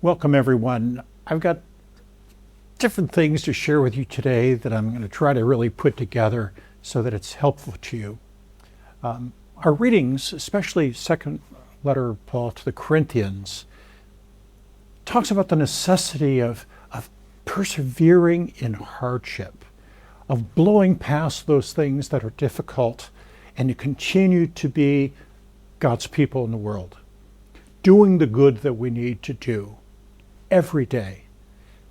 Welcome, everyone. I've got different things to share with you today that I'm going to try to really put together so that it's helpful to you. Our readings, especially second letter of Paul to the Corinthians, talks about the necessity of persevering in hardship, of blowing past those things that are difficult, and to continue to be God's people in the world, doing the good that we need to do every day.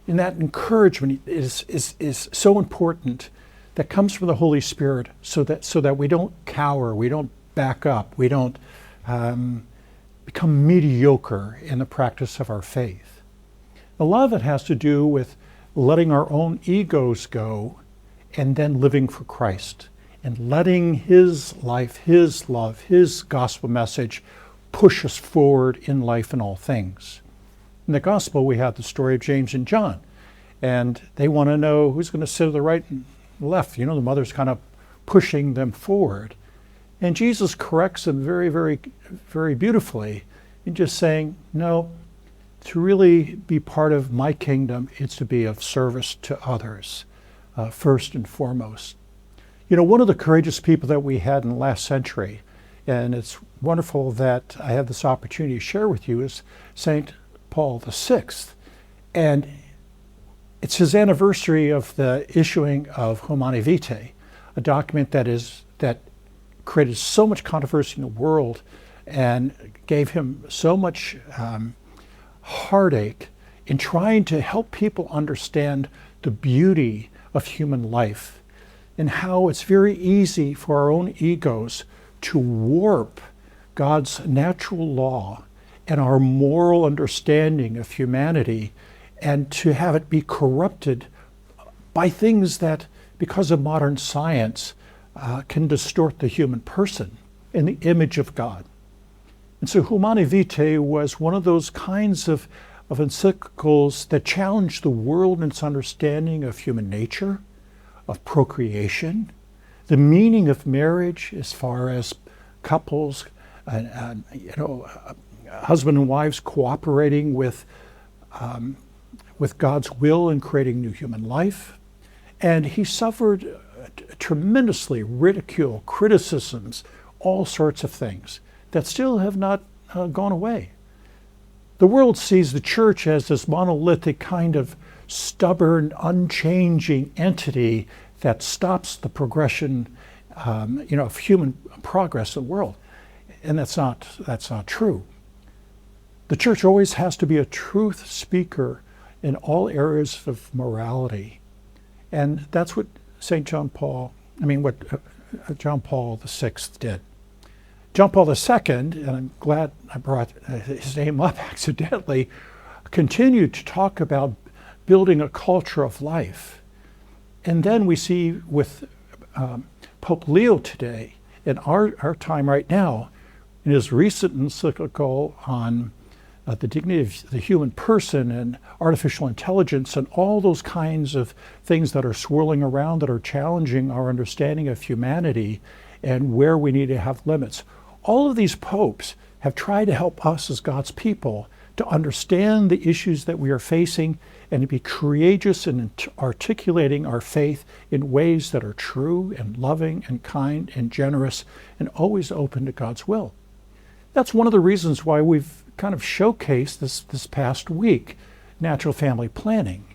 And that encouragement is so important, that comes from the Holy Spirit, so that we don't cower, we don't back up, we don't become mediocre in the practice of our faith. A lot of it has to do with letting our own egos go and then living for Christ and letting His life, His love, His gospel message push us forward in life and all things. In the gospel, we have the story of James and John, and they want to know who's going to sit to the right and left. You know, the mother's kind of pushing them forward. And Jesus corrects them very, very, very beautifully in just saying, no, to really be part of my kingdom, it's to be of service to others, first and foremost. You know, one of the courageous people that we had in the last century, and it's wonderful that I have this opportunity to share with you, is St. Paul VI. And it's his anniversary of the issuing of Humanae Vitae, a document that created so much controversy in the world and gave him so much heartache in trying to help people understand the beauty of human life and how it's very easy for our own egos to warp God's natural law and our moral understanding of humanity, and to have it be corrupted by things that, because of modern science, can distort the human person in the image of God. And so Humanae Vitae was one of those kinds of encyclicals that challenged the world in its understanding of human nature, of procreation, the meaning of marriage as far as couples, husband and wives cooperating with God's will in creating new human life. And he suffered tremendously ridicule, criticisms, all sorts of things that still have not gone away. The world sees the church as this monolithic kind of stubborn, unchanging entity that stops the progression of human progress in the world. And that's not true. The church always has to be a truth speaker in all areas of morality. And that's what John Paul VI did. John Paul II, and I'm glad I brought his name up accidentally, continued to talk about building a culture of life. And then we see with Pope Leo today, in our time right now, in his recent encyclical on the dignity of the human person and artificial intelligence and all those kinds of things that are swirling around that are challenging our understanding of humanity and where we need to have limits. All of these popes have tried to help us as God's people to understand the issues that we are facing and to be courageous in articulating our faith in ways that are true and loving and kind and generous and always open to God's will. That's one of the reasons why we've kind of showcased this past week natural family planning.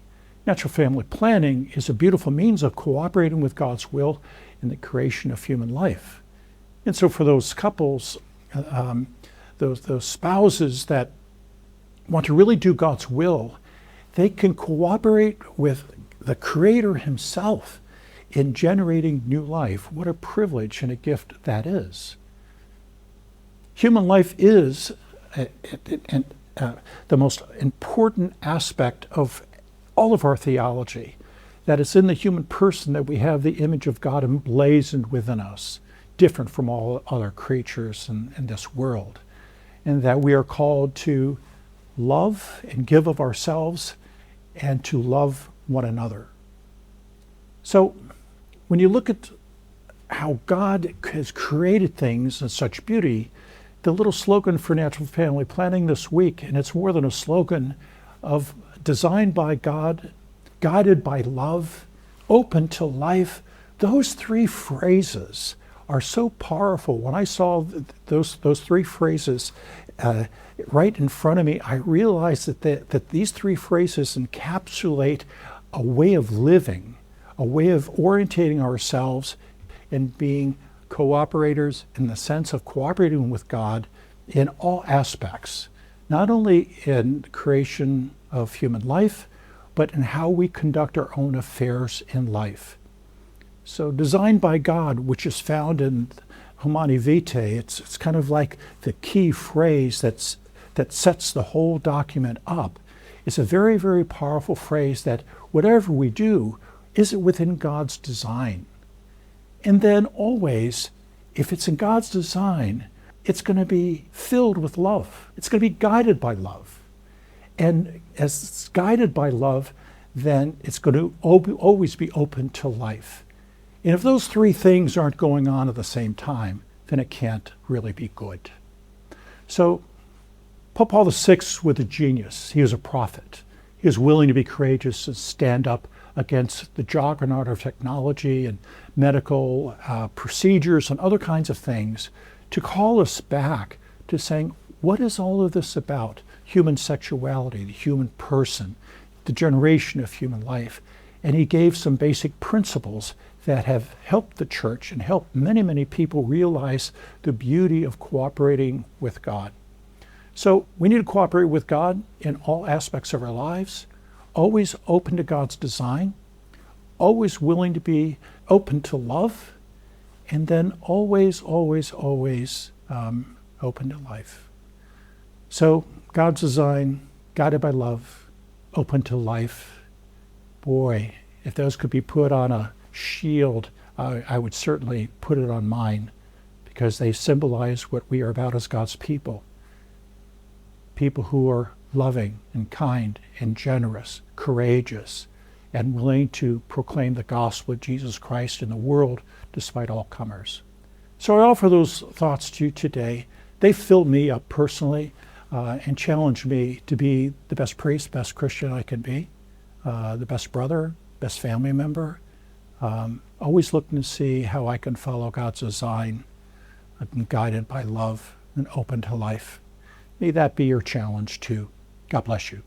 Natural family planning is a beautiful means of cooperating with God's will in the creation of human life. And so for those couples, those spouses that want to really do God's will, they can cooperate with the Creator Himself in generating new life. What a privilege and a gift that is. Human life is the most important aspect of all of our theology, that it's in the human person that we have the image of God emblazoned within us, different from all other creatures in this world, and that we are called to love and give of ourselves and to love one another. So when you look at how God has created things in such beauty, the little slogan for natural family planning this week, and it's more than a slogan, of designed by God, guided by love, open to life. Those three phrases are so powerful. When I saw those three phrases right in front of me, I realized that these three phrases encapsulate a way of living, a way of orientating ourselves and being cooperators in the sense of cooperating with God in all aspects, not only in creation of human life, but in how we conduct our own affairs in life. So designed by God, which is found in Humanae Vitae, it's kind of like the key phrase that sets the whole document up. It's a very, very powerful phrase that whatever we do is within God's design. And then always, if it's in God's design, it's going to be filled with love. It's going to be guided by love. And as it's guided by love, then it's going to always be open to life. And if those three things aren't going on at the same time, then it can't really be good. So Pope Paul VI was a genius. He was a prophet. He was willing to be courageous and stand up against the juggernaut of technology and medical procedures and other kinds of things to call us back to saying, what is all of this about? Human sexuality, the human person, the generation of human life. And he gave some basic principles that have helped the church and helped many, many people realize the beauty of cooperating with God. So we need to cooperate with God in all aspects of our lives, always open to God's design, always willing to be open to love, and then always, always, always open to life. So God's design, guided by love, open to life. Boy, if those could be put on a shield, I would certainly put it on mine, because they symbolize what we are about as God's people. People who are loving and kind and generous, courageous, and willing to proclaim the gospel of Jesus Christ in the world despite all comers. So I offer those thoughts to you today. They filled me up personally and challenged me to be the best priest, best Christian I can be, the best brother, best family member, always looking to see how I can follow God's design. I've been guided by love and open to life. May that be your challenge too. God bless you.